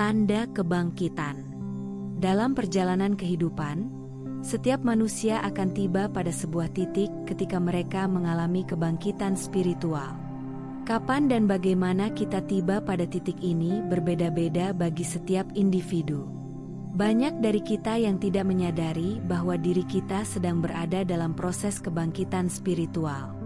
Tanda kebangkitan. Dalam perjalanan kehidupan, setiap manusia akan tiba pada sebuah titik ketika mereka mengalami kebangkitan spiritual. Kapan dan bagaimana kita tiba pada titik ini berbeda-beda bagi setiap individu. Banyak dari kita yang tidak menyadari bahwa diri kita sedang berada dalam proses kebangkitan spiritual.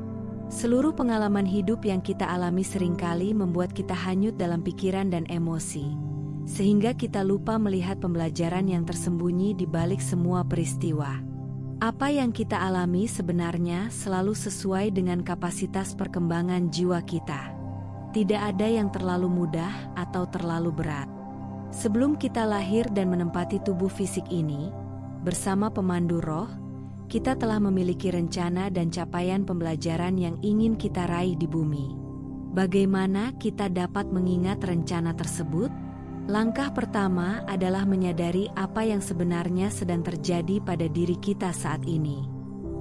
Seluruh pengalaman hidup yang kita alami seringkali membuat kita hanyut dalam pikiran dan emosi, sehingga kita lupa melihat pembelajaran yang tersembunyi di balik semua peristiwa. Apa yang kita alami sebenarnya selalu sesuai dengan kapasitas perkembangan jiwa kita. Tidak ada yang terlalu mudah atau terlalu berat. Sebelum kita lahir dan menempati tubuh fisik ini, bersama pemandu roh, kita telah memiliki rencana dan capaian pembelajaran yang ingin kita raih di bumi. Bagaimana kita dapat mengingat rencana tersebut? Langkah pertama adalah menyadari apa yang sebenarnya sedang terjadi pada diri kita saat ini.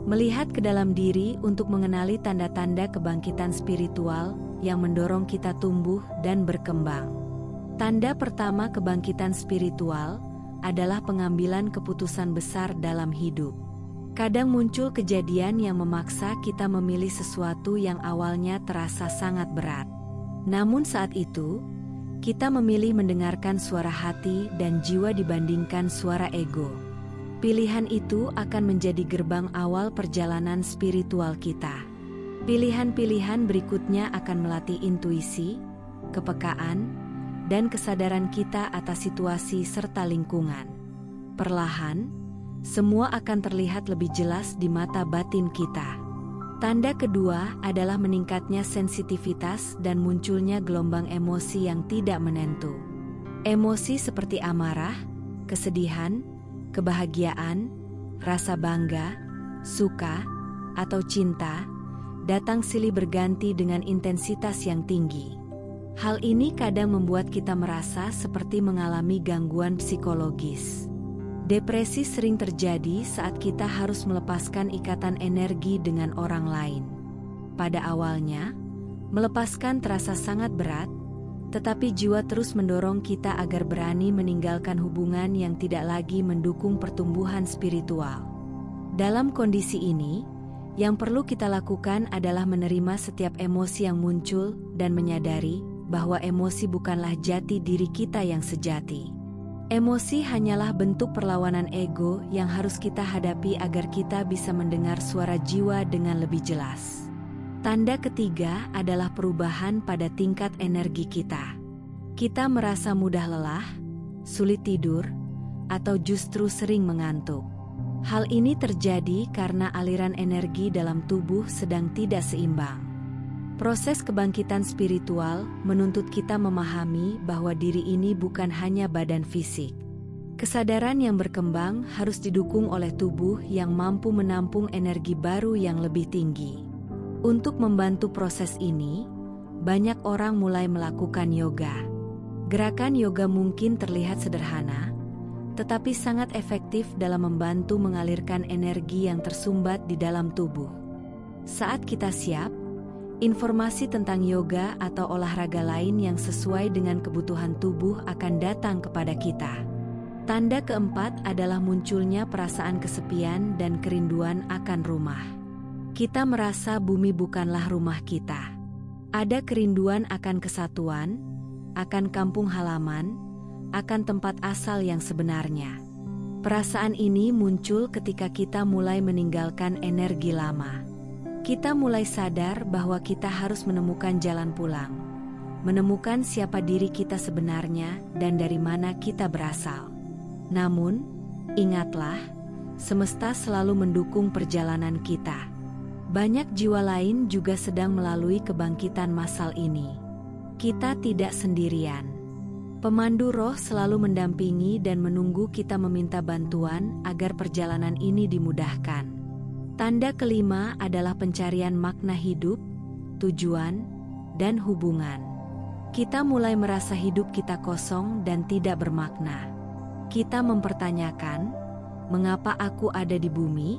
Melihat ke dalam diri untuk mengenali tanda-tanda kebangkitan spiritual yang mendorong kita tumbuh dan berkembang. Tanda pertama kebangkitan spiritual adalah pengambilan keputusan besar dalam hidup. Kadang muncul kejadian yang memaksa kita memilih sesuatu yang awalnya terasa sangat berat. Namun saat itu, kita memilih mendengarkan suara hati dan jiwa dibandingkan suara ego. Pilihan itu akan menjadi gerbang awal perjalanan spiritual kita. Pilihan-pilihan berikutnya akan melatih intuisi, kepekaan, dan kesadaran kita atas situasi serta lingkungan. Perlahan, semua akan terlihat lebih jelas di mata batin kita. Tanda kedua adalah meningkatnya sensitivitas dan munculnya gelombang emosi yang tidak menentu. Emosi seperti amarah, kesedihan, kebahagiaan, rasa bangga, suka, atau cinta, datang silih berganti dengan intensitas yang tinggi. Hal ini kadang membuat kita merasa seperti mengalami gangguan psikologis. Depresi sering terjadi saat kita harus melepaskan ikatan energi dengan orang lain. Pada awalnya, melepaskan terasa sangat berat, tetapi jiwa terus mendorong kita agar berani meninggalkan hubungan yang tidak lagi mendukung pertumbuhan spiritual. Dalam kondisi ini, yang perlu kita lakukan adalah menerima setiap emosi yang muncul dan menyadari bahwa emosi bukanlah jati diri kita yang sejati. Emosi hanyalah bentuk perlawanan ego yang harus kita hadapi agar kita bisa mendengar suara jiwa dengan lebih jelas. Tanda ketiga adalah perubahan pada tingkat energi kita. Kita merasa mudah lelah, sulit tidur, atau justru sering mengantuk. Hal ini terjadi karena aliran energi dalam tubuh sedang tidak seimbang. Proses kebangkitan spiritual menuntut kita memahami bahwa diri ini bukan hanya badan fisik. Kesadaran yang berkembang harus didukung oleh tubuh yang mampu menampung energi baru yang lebih tinggi. Untuk membantu proses ini, banyak orang mulai melakukan yoga. Gerakan yoga mungkin terlihat sederhana, tetapi sangat efektif dalam membantu mengalirkan energi yang tersumbat di dalam tubuh. Saat kita siap, informasi tentang yoga atau olahraga lain yang sesuai dengan kebutuhan tubuh akan datang kepada kita. Tanda keempat adalah munculnya perasaan kesepian dan kerinduan akan rumah. Kita merasa bumi bukanlah rumah kita. Ada kerinduan akan kesatuan, akan kampung halaman, akan tempat asal yang sebenarnya. Perasaan ini muncul ketika kita mulai meninggalkan energi lama. Kita mulai sadar bahwa kita harus menemukan jalan pulang, menemukan siapa diri kita sebenarnya dan dari mana kita berasal. Namun, ingatlah, semesta selalu mendukung perjalanan kita. Banyak jiwa lain juga sedang melalui kebangkitan massal ini. Kita tidak sendirian. Pemandu roh selalu mendampingi dan menunggu kita meminta bantuan agar perjalanan ini dimudahkan. Tanda kelima adalah pencarian makna hidup, tujuan, dan hubungan. Kita mulai merasa hidup kita kosong dan tidak bermakna. Kita mempertanyakan, mengapa aku ada di bumi?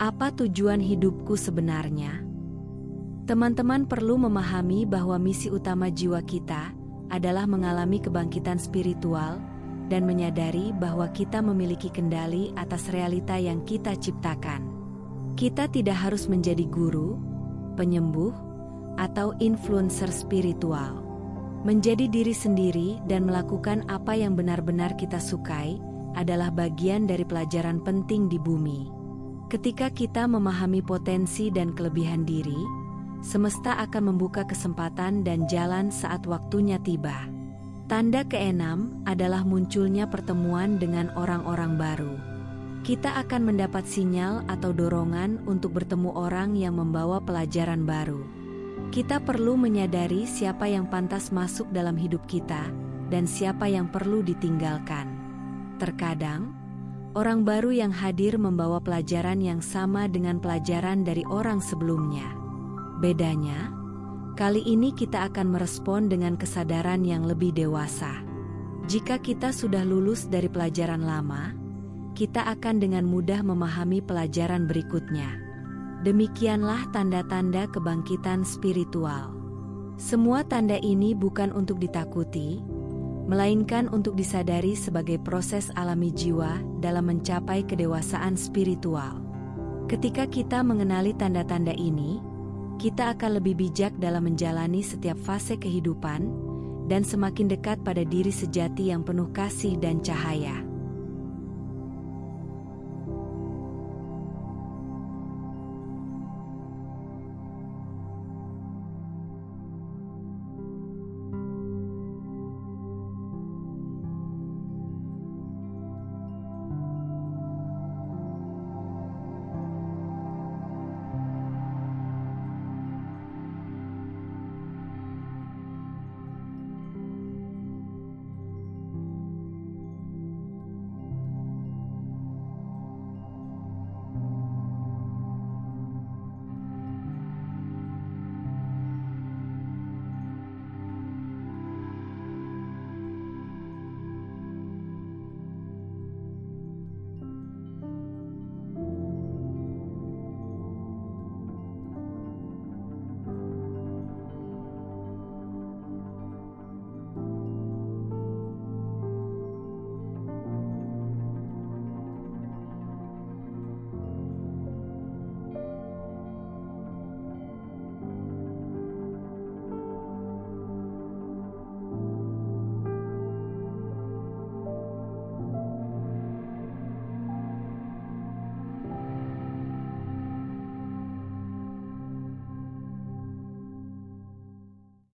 Apa tujuan hidupku sebenarnya? Teman-teman perlu memahami bahwa misi utama jiwa kita adalah mengalami kebangkitan spiritual dan menyadari bahwa kita memiliki kendali atas realita yang kita ciptakan. Kita tidak harus menjadi guru, penyembuh, atau influencer spiritual. Menjadi diri sendiri dan melakukan apa yang benar-benar kita sukai adalah bagian dari pelajaran penting di bumi. Ketika kita memahami potensi dan kelebihan diri, semesta akan membuka kesempatan dan jalan saat waktunya tiba. Tanda keenam adalah munculnya pertemuan dengan orang-orang baru. Kita akan mendapat sinyal atau dorongan untuk bertemu orang yang membawa pelajaran baru. Kita perlu menyadari siapa yang pantas masuk dalam hidup kita dan siapa yang perlu ditinggalkan. Terkadang, orang baru yang hadir membawa pelajaran yang sama dengan pelajaran dari orang sebelumnya. Bedanya, kali ini kita akan merespon dengan kesadaran yang lebih dewasa. Jika kita sudah lulus dari pelajaran lama, kita akan dengan mudah memahami pelajaran berikutnya. Demikianlah tanda-tanda kebangkitan spiritual. Semua tanda ini bukan untuk ditakuti, melainkan untuk disadari sebagai proses alami jiwa dalam mencapai kedewasaan spiritual. Ketika kita mengenali tanda-tanda ini, kita akan lebih bijak dalam menjalani setiap fase kehidupan dan semakin dekat pada diri sejati yang penuh kasih dan cahaya.